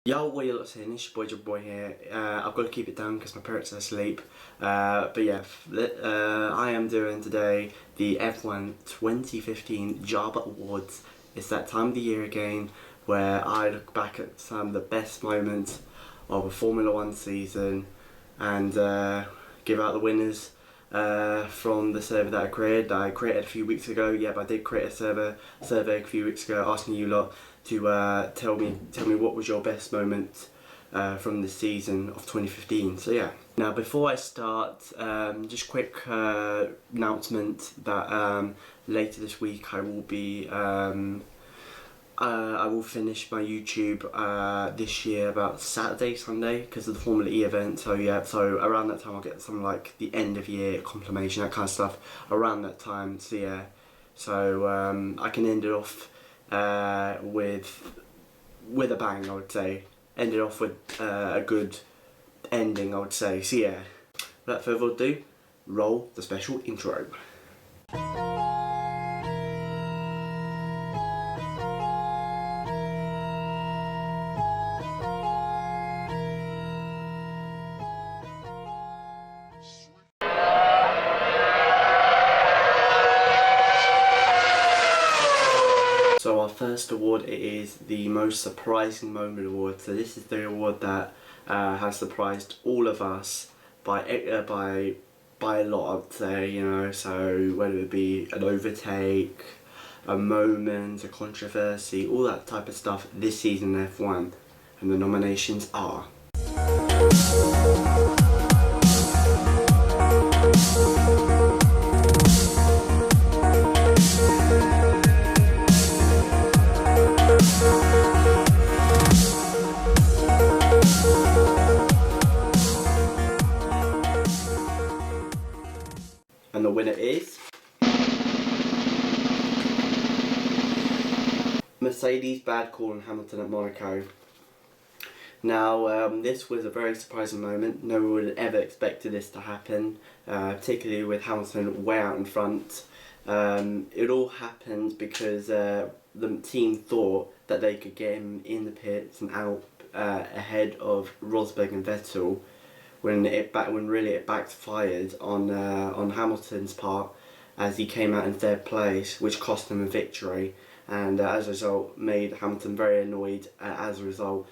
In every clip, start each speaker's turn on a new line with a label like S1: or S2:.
S1: Yo, what you lot saying? It's your boy here. I've got to keep it down because my parents are asleep. But yeah, I am doing today the F1 2015 JABA Awards. It's that time of the year again where I look back at some of the best moments of a Formula One season and give out the winners from the survey that I created a few weeks ago. Yep, I did create a survey a few weeks ago asking you lot to tell me what was your best moment from the season of 2015. So yeah. Now before I start, just quick announcement that later this week I will be I will finish my YouTube this year about Saturday, Sunday because of the Formula E event. So yeah, so around that time I'll get some like the end of year confirmation, that kind of stuff around that time. So yeah, so I can end it off with a bang, I would say. End it off with a good ending, I would say. So yeah, without further ado, roll the special intro. So our first award is the Most Surprising Moment Award. So this is the award that has surprised all of us by a lot, I'd say, you know. So whether it be an overtake, a moment, a controversy, all that type of stuff this season in F1, and the nominations are. And the winner is Mercedes' bad call on Hamilton at Monaco. Now this was a very surprising moment. No one would have ever expected this to happen, particularly with Hamilton way out in front. It all happened because the team thought that they could get him in the pits and out ahead of Rosberg and Vettel, when really it backfired on Hamilton's part, as he came out in third place, which cost him a victory, and as a result made Hamilton very annoyed as a result.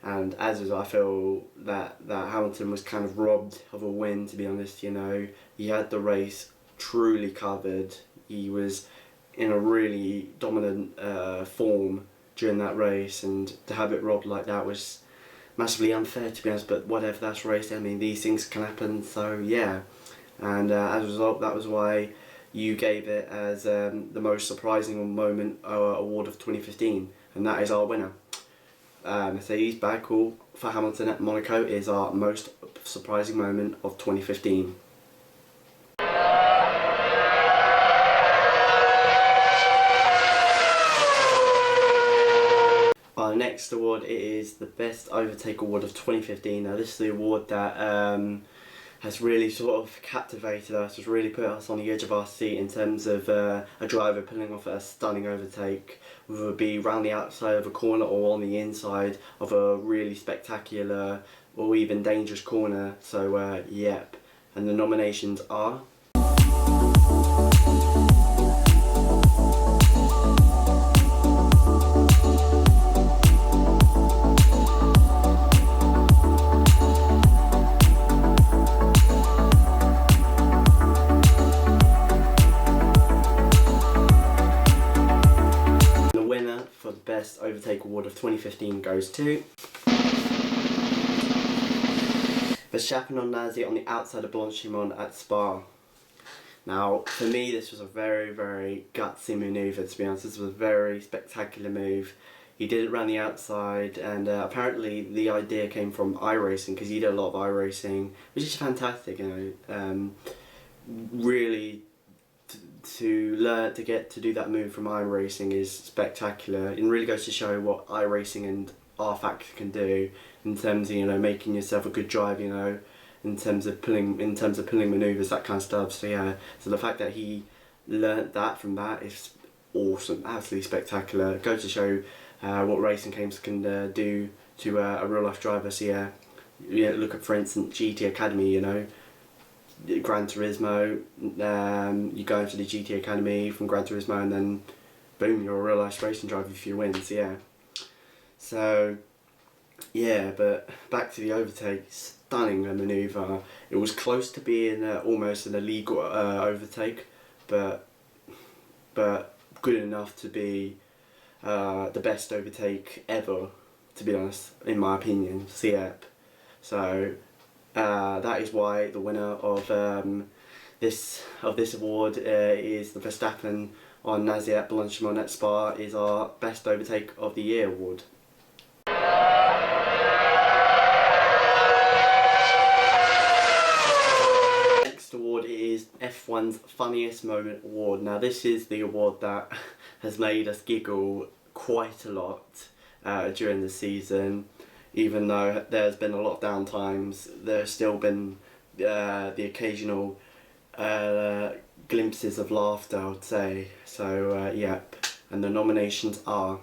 S1: And as a result, I feel that Hamilton was kind of robbed of a win, to be honest. You know, he had the race truly covered. He was in a really dominant form during that race, and to have it robbed like that was massively unfair, to be honest, but whatever, that's race. I mean, these things can happen, so yeah. And as a result, that was why you gave it as the Most Surprising Moment award of 2015, and that is our winner. Mercedes' bad call for Hamilton at Monaco is our Most Surprising Moment of 2015. Our next award is the Best Overtake Award of 2015. Now this is the award that has really sort of captivated us, has really put us on the edge of our seat in terms of a driver pulling off a stunning overtake, whether it be round the outside of a corner or on the inside of a really spectacular or even dangerous corner. So yep, and the nominations are Best Overtake Award of 2015 goes to Verstappen on Nazi on the outside of Blanchimont at Spa. Now, for me, this was a very, very gutsy manoeuvre, to be honest. This was a very spectacular move. He did it around the outside, and apparently the idea came from iRacing, because he did a lot of iRacing, which is fantastic, you know. Really, to learn to get to do that move from iRacing is spectacular. It really goes to show what iRacing and R-Factor can do in terms of, you know, making yourself a good driver, you know, in terms of pulling manoeuvres, that kind of stuff. So yeah, so the fact that he learnt that from that is awesome, absolutely spectacular. It goes to show what racing games can do to a real life driver. So yeah, look at, for instance, GT Academy, you know, Gran Turismo, you go into the GT Academy from Gran Turismo and then boom, you're a real life racing driver if you win. So yeah. So yeah, but back to the overtake, stunning manoeuvre. It was close to being almost an illegal overtake, but good enough to be the best overtake ever, to be honest, in my opinion. So yeah, so that is why the winner of this award is the Verstappen on Naziat Blanchimont at Spa, is our Best Overtake of the Year award. Next award is F1's Funniest Moment award. Now this is the award that has made us giggle quite a lot during the season. Even though there's been a lot of down times, there's still been the occasional glimpses of laughter, I would say. So yep, and the nominations are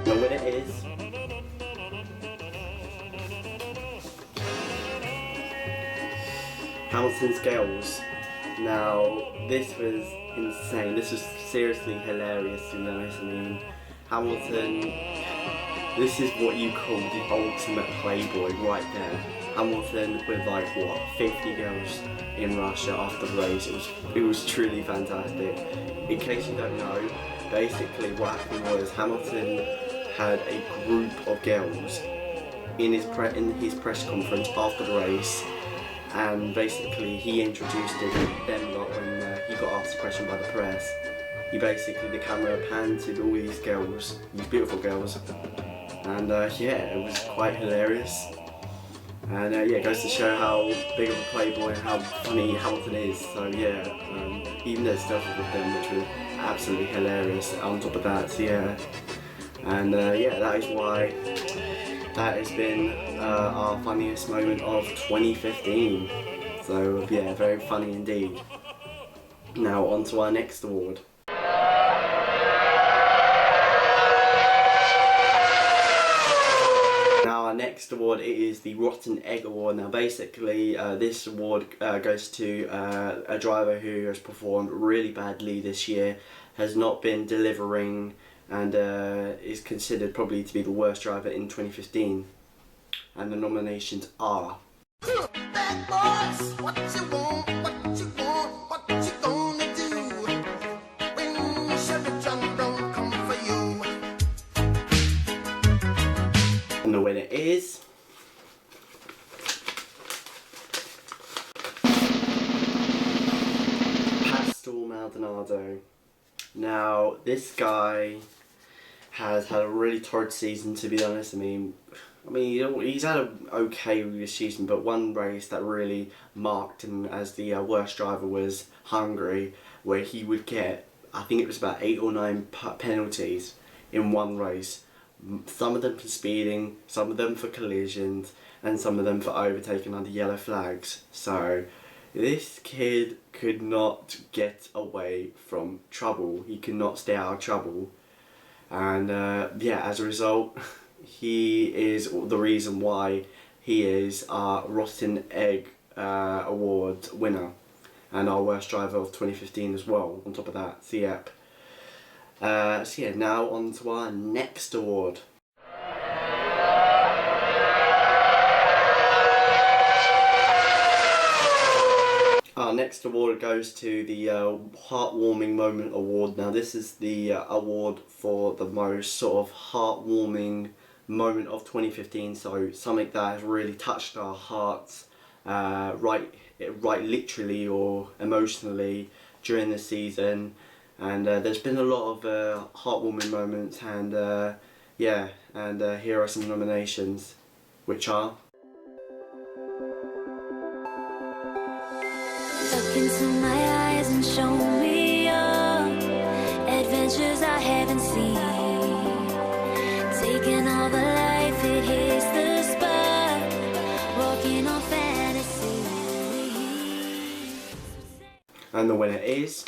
S1: the winner is Hamilton's Gales. Now this was insane. This was seriously hilarious, to be honest. I mean, Hamilton, this is what you call the ultimate playboy right there. Hamilton with like what, 50 girls in Russia after the race. It was truly fantastic. In case you don't know, basically what happened was Hamilton had a group of girls in his press conference after the race, and basically he introduced them lot when he got asked a question by the press. The camera panned to all these girls, these beautiful girls, and yeah, it was quite hilarious. And yeah, it goes to show how big of a playboy and how funny Hamilton is. So yeah, even there's stuff with them which was absolutely hilarious on top of that. So yeah, and yeah, that is why that has been our funniest moment of 2015. So yeah, very funny indeed. Now on to our next award. Now our next award is the Rotten Egg Award. Now basically this award goes to a driver who has performed really badly this year, has not been delivering, and is considered probably to be the worst driver in 2015. And the nominations are Bad boys, what you want, what you want, what you gonna do when Chevy John don't come for you. And the winner is Pastor Maldonado. Now this guy has had a really torrid season, to be honest. I mean, he's had an okay season, but one race that really marked him as the worst driver was Hungary, where he would get, I think it was about 8 or 9 penalties in one race. Some of them for speeding, some of them for collisions, and some of them for overtaking under yellow flags. So this kid could not get away from trouble. He could not stay out of trouble. And yeah, as a result, he is the reason why he is our Rotten Egg Award winner and our worst driver of 2015 as well, on top of that. So yep. So yeah, now on to our next award. Our next award goes to the Heartwarming Moment award. Now this is the award for the most sort of heartwarming moment of 2015, so something that has really touched our hearts right literally or emotionally during the season. And there's been a lot of heartwarming moments, and yeah, and here are some nominations, which are
S2: Look into my eyes and show me your adventures I haven't seen. Taking all the life, it hits the spot. Walking on fantasy.
S1: And the winner is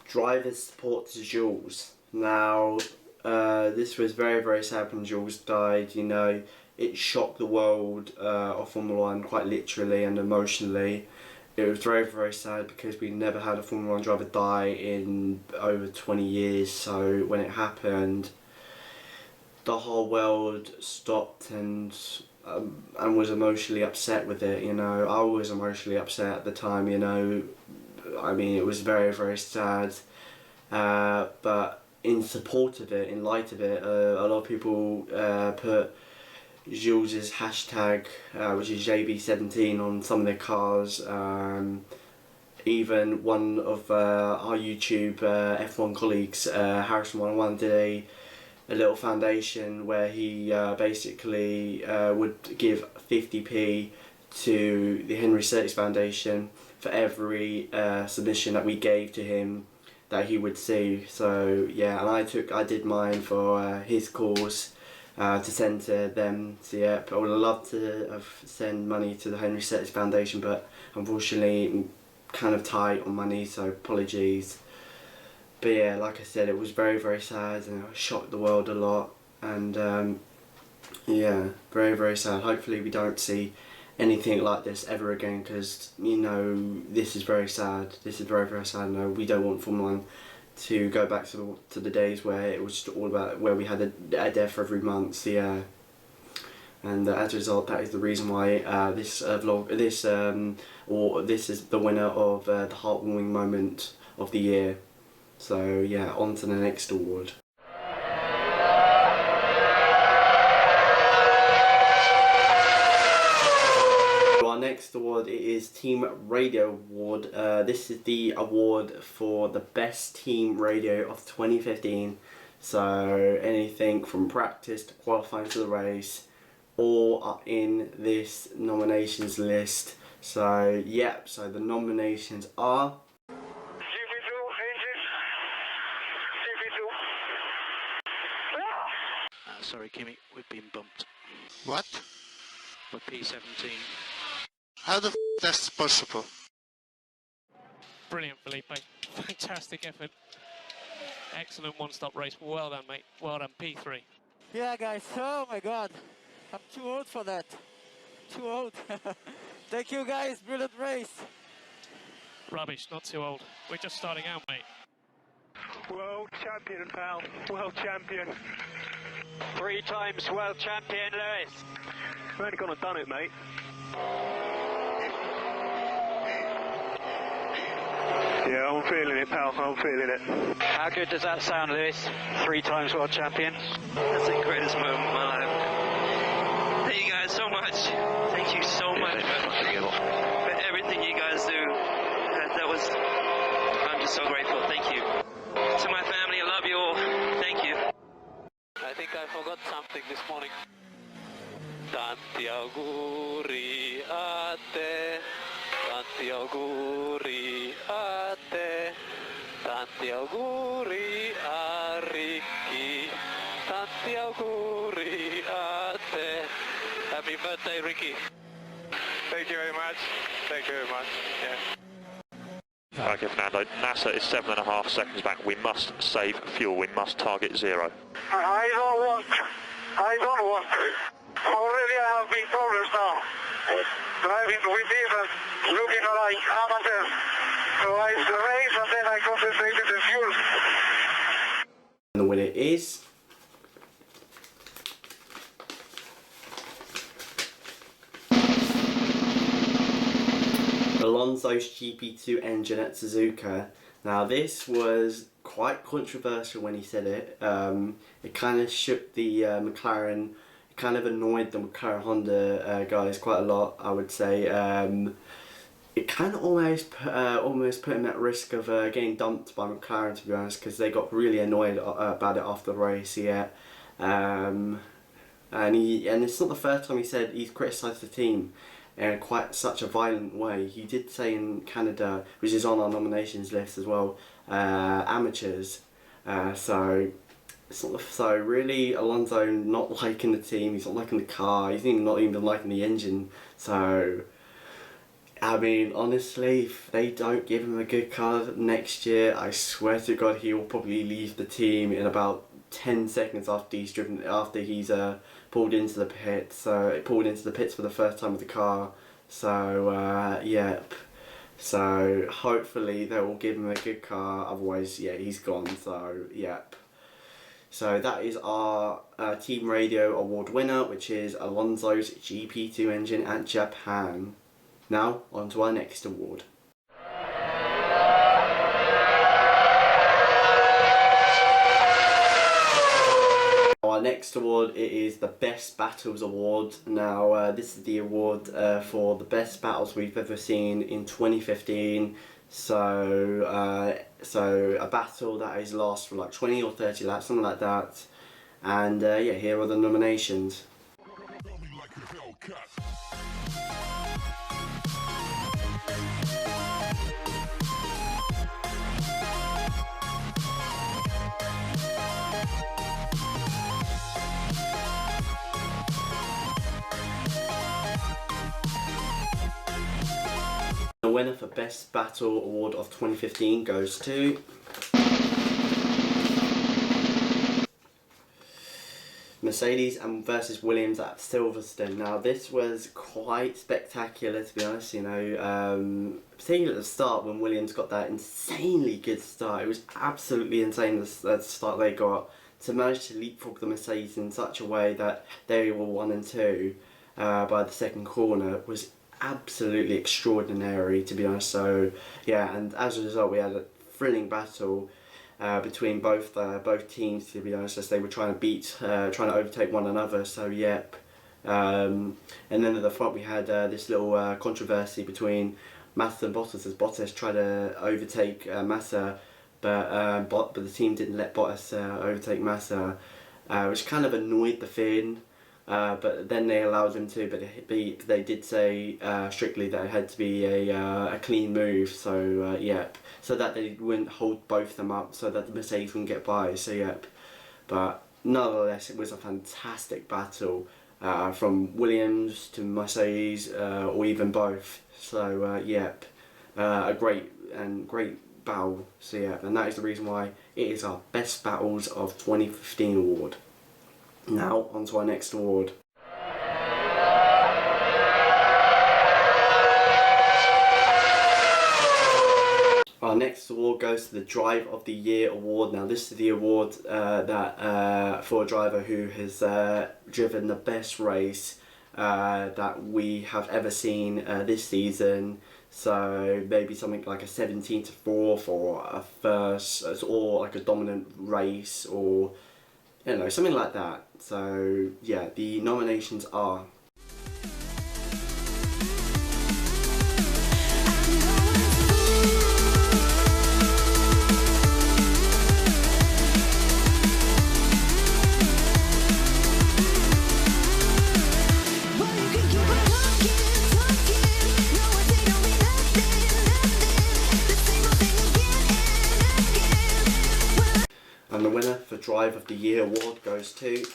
S1: Driver Support to Jules. Now, this was very, very sad when Jules died. You know, it shocked the world of Formula 1 quite literally and emotionally. It was very, very sad because we never had a Formula 1 driver die in over 20 years. So when it happened, the whole world stopped and was emotionally upset with it. You know, I was emotionally upset at the time. You know, I mean, it was very, very sad. But in support of it, in light of it, a lot of people put Jules's hashtag, which is JB17, on some of their cars. Even one of our YouTube F1 colleagues, Harrison101, did a little foundation where he basically would give 50p to the Henry Curtis Foundation for every submission that we gave to him that he would see. So yeah, and I did mine for his cause to send to them. So yeah, I would have loved to have sent money to the Henry Curtis Foundation, but unfortunately I'm kind of tight on money, so apologies. But yeah, like I said, it was very, very sad and it shocked the world a lot. And yeah, very, very sad. Hopefully we don't see anything like this ever again, because, you know, this is very sad. This is very, very sad. No, we don't want Formula 1 to go back to the days where it was just all about, where we had a death every month. Yeah. And as a result, that is the reason why this this is the winner of the Heartwarming Moment of the year. So yeah, on to the next award. Our next award is Team Radio Award. This is the award for the best team radio of 2015. So anything from practice to qualifying for the race, all are in this nominations list. So yeah, so the nominations are
S3: sorry, Kimmy, we've been bumped.
S4: What?
S3: We're P17.
S4: How the f that's possible?
S5: Brilliant, Felipe. Fantastic effort. Excellent one-stop race. Well done, mate. Well done, P3.
S6: Yeah, guys. Oh my God. I'm too old for that. Too old. Thank you, guys. Brilliant race.
S5: Rubbish, not too old. We're just starting out, mate.
S7: World champion, pal. World champion.
S8: 3 times world champion, Lewis.
S7: You've only gone and done it, mate. Yeah, I'm feeling it, pal. I'm feeling it.
S8: How good does that sound, Lewis? 3 times world champion.
S9: That's the greatest moment of my life. Thank you guys so much. Thank you so much for everything you guys do. I'm just so grateful. Thank you. To my family, I love you all. Thank you.
S8: I think I forgot something this morning. Tanti auguri a te, tanti auguri a te, tanti auguri a Ricky, tanti auguri a te. Happy birthday, Ricky.
S7: Thank you very much. Thank you very much. Yeah.
S10: Okay, Fernando, NASA is 7.5 seconds back. We must save fuel. We must target 0.
S7: I don't want. Already I have big problems now. Driving with this and looking like amateur. So I race and then I concentrated the fuel.
S1: And the winner is Alonso's GP2 engine at Suzuka. Now this was quite controversial when he said it. It kind of shook the McLaren, it kind of annoyed the McLaren Honda guys quite a lot, I would say. It kind of almost put him at risk of getting dumped by McLaren, to be honest, because they got really annoyed about it after the race. Yeah, and it's not the first time he said he's criticised the team. in quite such a violent way. He did say in Canada, which is on our nominations list as well, amateurs. So really, Alonso not liking the team. He's not liking the car. He's not even liking the engine. So, I mean, honestly, if they don't give him a good car next year, I swear to God, he will probably leave the team in about 10 seconds after he's pulled into the pits. So pulled into the pits for the first time with the car. So yep. So hopefully they will give him a good car. Otherwise, yeah, he's gone. So yep. So that is our Team Radio Award winner, which is Alonso's GP2 engine at Japan. Now on to our next award. Our next award, it is the Best Battles Award. Now this is the award for the best battles we've ever seen in 2015. So a battle that is lasts for like 20 or 30 laps, something like that. And yeah, here are the nominations. The winner for Best Battle Award of 2015 goes to Mercedes and versus Williams at Silverstone. Now this was quite spectacular, to be honest, you know, particularly at the start when Williams got that insanely good start. It was absolutely insane the start they got, to manage to leapfrog the Mercedes in such a way that they were 1 and 2 by the second corner was absolutely extraordinary, to be honest. So yeah, and as a result we had a thrilling battle between both teams, to be honest, as they were trying to overtake one another. So yep. And then at the front we had this little controversy between Massa and Bottas, as Bottas tried to overtake Massa, but the team didn't let Bottas overtake Massa, which kind of annoyed the Finn. But then they allowed them to, but they did say strictly that it had to be a clean move, so yep. So that they wouldn't hold both of them up, so that the Mercedes wouldn't get by, so yep. But nonetheless, it was a fantastic battle from Williams to Mercedes, or even both. So yep, a great battle, so yep. And that is the reason why it is our Best Battles of 2015 award. Now, on to our next award. Our next award goes to the Drive of the Year award. Now, this is the award that for a driver who has driven the best race that we have ever seen this season. So maybe something like a 17 to 4th, or a first, or like a dominant race, or you know, something like that. So yeah, the nominations are and the winner for Drive of the Year award goes to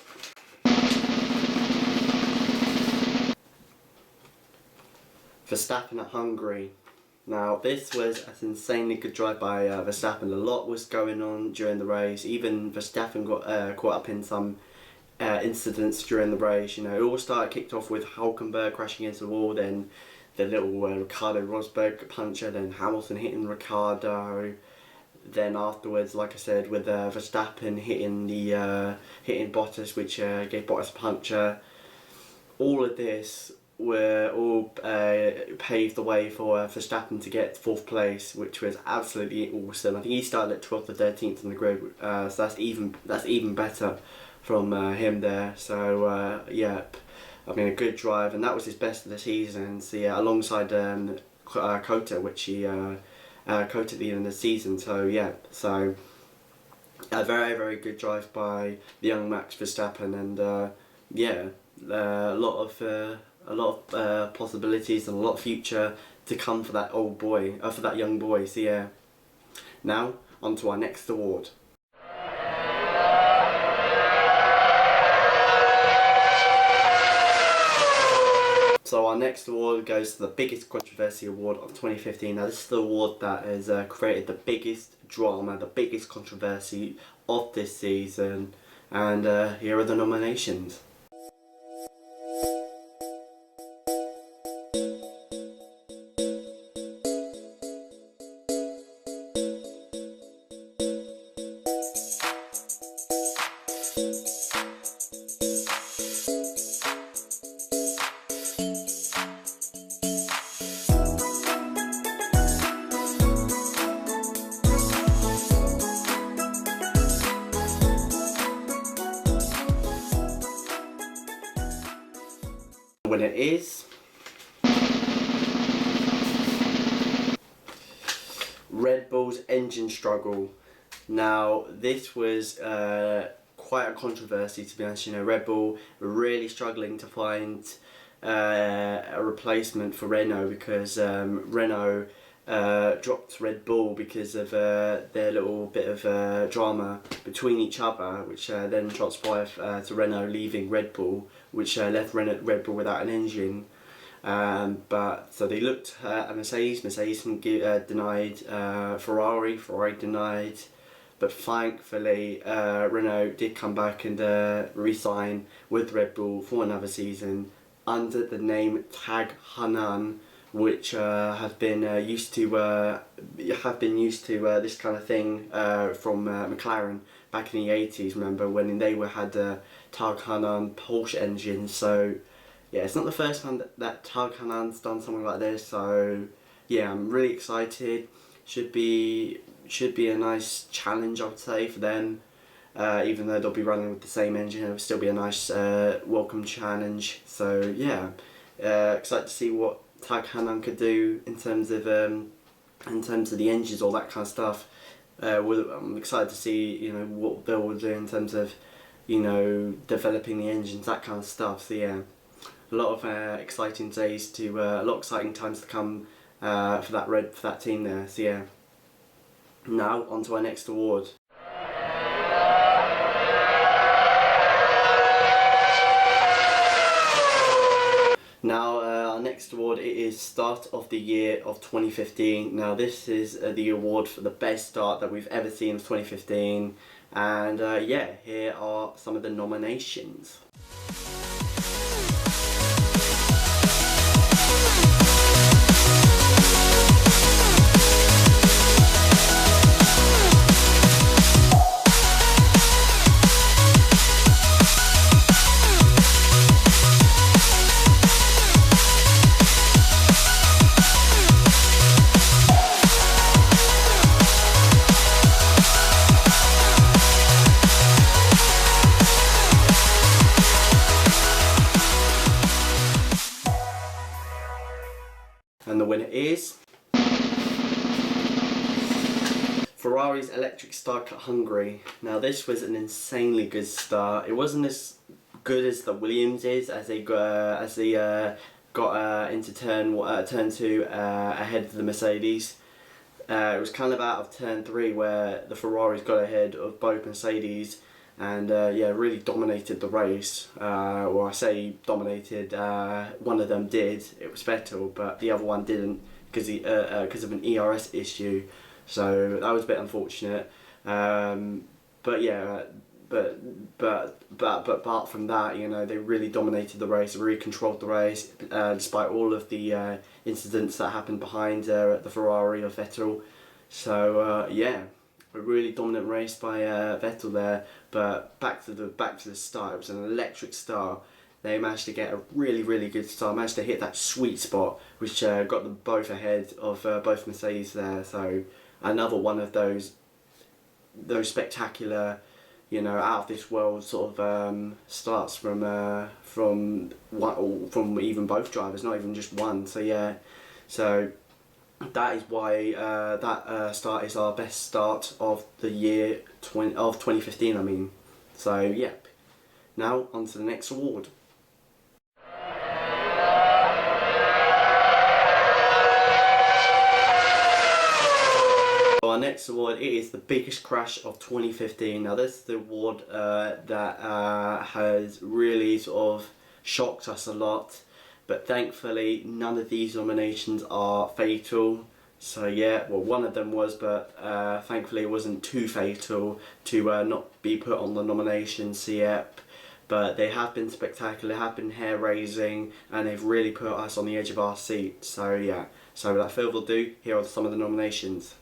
S1: Verstappen at Hungary. Now this was an insanely good drive by Verstappen. A lot was going on during the race. Even Verstappen got caught up in some incidents during the race. You know, it all kicked off with Hülkenberg crashing into the wall, then the little Ricardo Rosberg puncher, then Hamilton hitting Ricardo. Then afterwards, like I said, with Verstappen hitting Bottas, which gave Bottas a puncture. All of this paved the way for Verstappen to get 4th place, which was absolutely awesome. I think he started at 12th or 13th in the grid, so that's even better from him there. So yeah, I mean, a good drive, and that was his best of the season. So yeah, alongside Kota, which he Kota at the end of the season. So yeah, so a very good drive by the young Max Verstappen, and yeah, a lot a lot of possibilities and a lot of future to come for that old boy, for that young boy. So yeah. Now on to our next award. So our next award goes to the biggest controversy award of 2015. Now this is the award that has created the biggest drama, the biggest controversy of this season, and here are the nominations. The winner is Red Bull's engine struggle. Now this was quite a controversy, to be honest. You know, Red Bull were really struggling to find a replacement for Renault, because Renault dropped Red Bull because of their little bit of drama between each other, which then transpired to Renault leaving Red Bull, which left Red Bull without an engine. But so they looked at Mercedes denied, Ferrari denied, but thankfully Renault did come back and re-sign with Red Bull for another season under the name Tag Hainan, which have been used to this kind of thing from McLaren back in the 80s. Remember when they had Tag Hainan Porsche engines? So yeah, it's not the first time that Tag Hainan's done something like this. So yeah, I'm really excited. Should be a nice challenge, I would say, for them. Even though they'll be running with the same engine, it'll still be a nice welcome challenge. So yeah, excited to see what Tag Hainan could do in terms of the engines, all that kind of stuff. I'm excited to see, you know, what they will do in terms of, you know, developing the engines, that kind of stuff. So yeah, a lot of exciting days to a lot of exciting times to come for that team there. So yeah. Now on to our next award. Now our next award, it is Start of the Year of 2015. Now this is the award for the best start that we've ever seen of 2015, and yeah, here are some of the nominations. And the winner is Ferrari's electric start at Hungary. Now this was an insanely good start. It wasn't as good as the Williams is, as they got into turn 2 ahead of the Mercedes. It was kind of out of turn 3 where the Ferraris got ahead of both Mercedes, and yeah, really dominated the race. Well, I say dominated, one of them did, it was Vettel, but the other one didn't because of an ERS issue, so that was a bit unfortunate. But yeah, but apart from that, you know, they really dominated the race, really controlled the race, despite all of the incidents that happened behind the Ferrari of Vettel. So yeah, a really dominant race by Vettel there. But back to the start, it was an electric start. They managed to get a really good start, managed to hit that sweet spot, which got them both ahead of both Mercedes there. So another one of those spectacular, you know, out of this world sort of starts from even both drivers, not even just one. So yeah, so that is why that start is our best start of the year of 2015. I mean, so yeah. Now on to the next award. next award, it is the biggest crash of 2015. Now this is the award that has really sort of shocked us a lot, but thankfully none of these nominations are fatal. So yeah, well, one of them was, but thankfully it wasn't too fatal to not be put on the nominations. So yep, but they have been spectacular, have been hair raising, and they've really put us on the edge of our seat. So yeah, so without further ado, here are some of the nominations.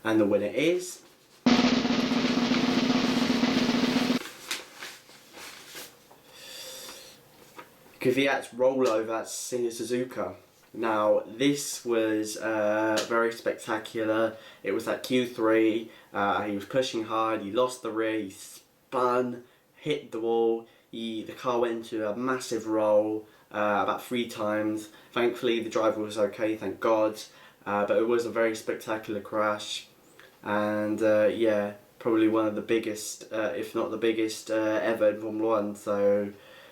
S1: And the winner is Kvyat's rollover at Singer Suzuka. Now this was very spectacular. It was at Q3, he was pushing hard, he lost the rear, he spun, hit the wall, the car went into a massive roll about 3 times. Thankfully the driver was okay, thank God, but it was a very spectacular crash. And yeah, probably one of the biggest, if not the biggest ever in Formula 1. So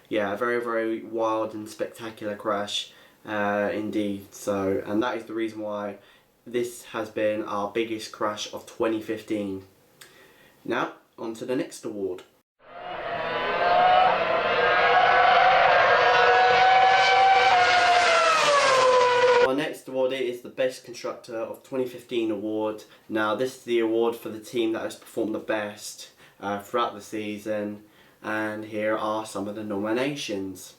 S1: yeah, a very, very wild and spectacular crash indeed. So, and that is the reason why this has been our biggest crash of 2015. Now, on to the next award. Our next award is the Best Constructor of 2015 award. Now this is the award for the team that has performed the best throughout the season, and here are some of the nominations.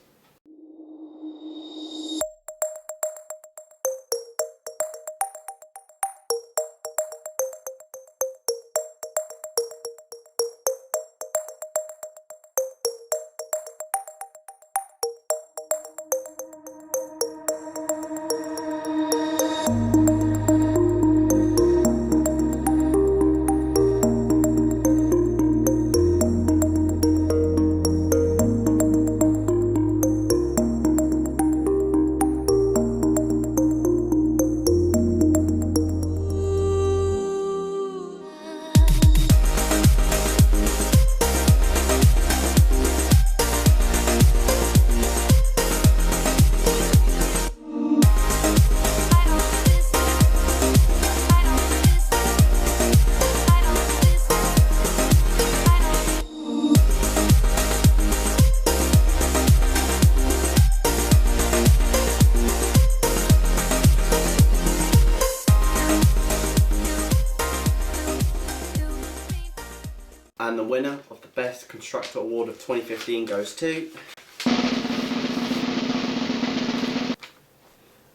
S1: And the winner of the Best Constructor Award of 2015 goes to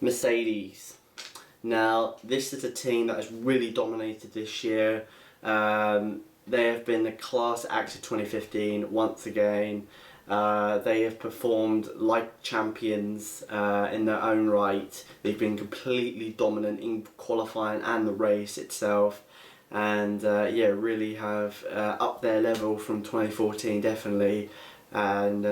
S1: Mercedes. Now, this is a team that has really dominated this year. They have been the class act of 2015 once again. They have performed like champions in their own right. They've been completely dominant in qualifying and the race itself. And yeah, really have upped their level from 2014 definitely, and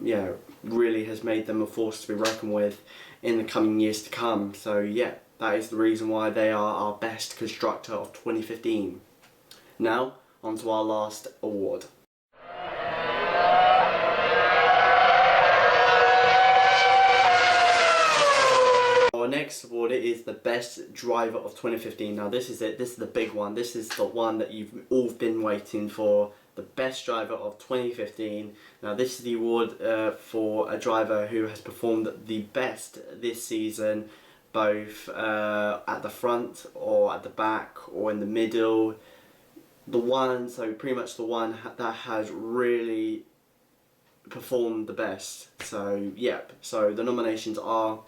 S1: yeah, really has made them a force to be reckoned with in the coming years to come. So yeah, that is the reason why they are our Best Constructor of 2015. Now, on to our last award. Our next award is the Best Driver of 2015. Now this is it, this is the big one, this is the one that you've all been waiting for, the Best Driver of 2015. Now this is the award for a driver who has performed the best this season, both at the front or at the back or in the middle. The one, so pretty much the one that has really performed the best. So yep, so the nominations are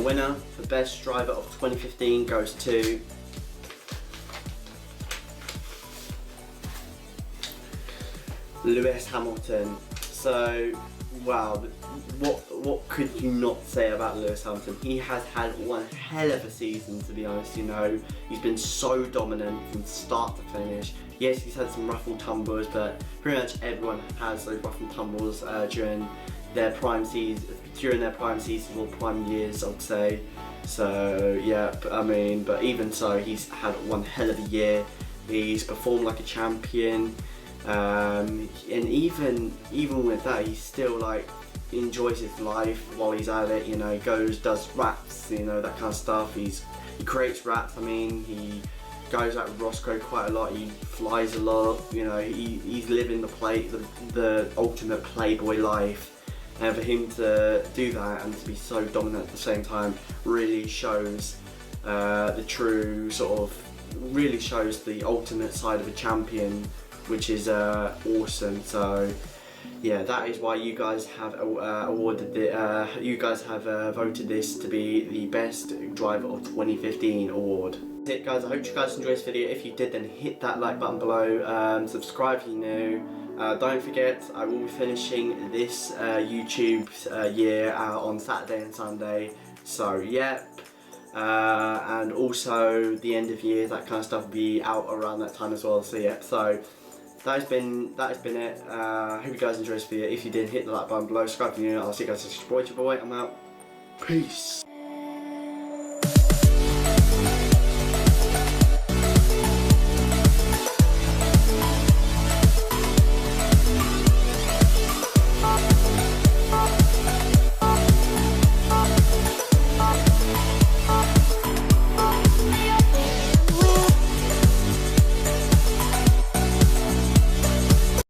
S1: winner for Best Driver of 2015 goes to Lewis Hamilton. So, wow, what could you not say about Lewis Hamilton? He has had one hell of a season, to be honest. You know, he's been so dominant from start to finish. Yes, he's had some rough and tumbles, but pretty much everyone has those rough and tumbles during their prime season, or prime years, I'd say. So yeah, I mean, but even so, he's had one hell of a year. He's performed like a champion. And even with that, he's still like, he enjoys his life while he's at it. You know, he goes, does raps, you know, that kind of stuff. He creates raps. I mean, he goes out with Roscoe quite a lot. He flies a lot. You know, he's living the ultimate playboy life. And for him to do that and to be so dominant at the same time really shows the true sort of, really shows the ultimate side of a champion, which is awesome. So yeah, that is why you guys have voted this to be the Best Driver of 2015 award. That's it, guys. I hope you guys enjoyed this video. If you did, then hit that like button below. Subscribe if you're new. Don't forget, I will be finishing this YouTube year on Saturday and Sunday. So yeah. And also the end of year, that kind of stuff will be out around that time as well. So yeah, so that has been it. I hope you guys enjoyed this video. If you did, hit the like button below, subscribe if you're new. I'll see you guys next. Your boy, I'm out. Peace.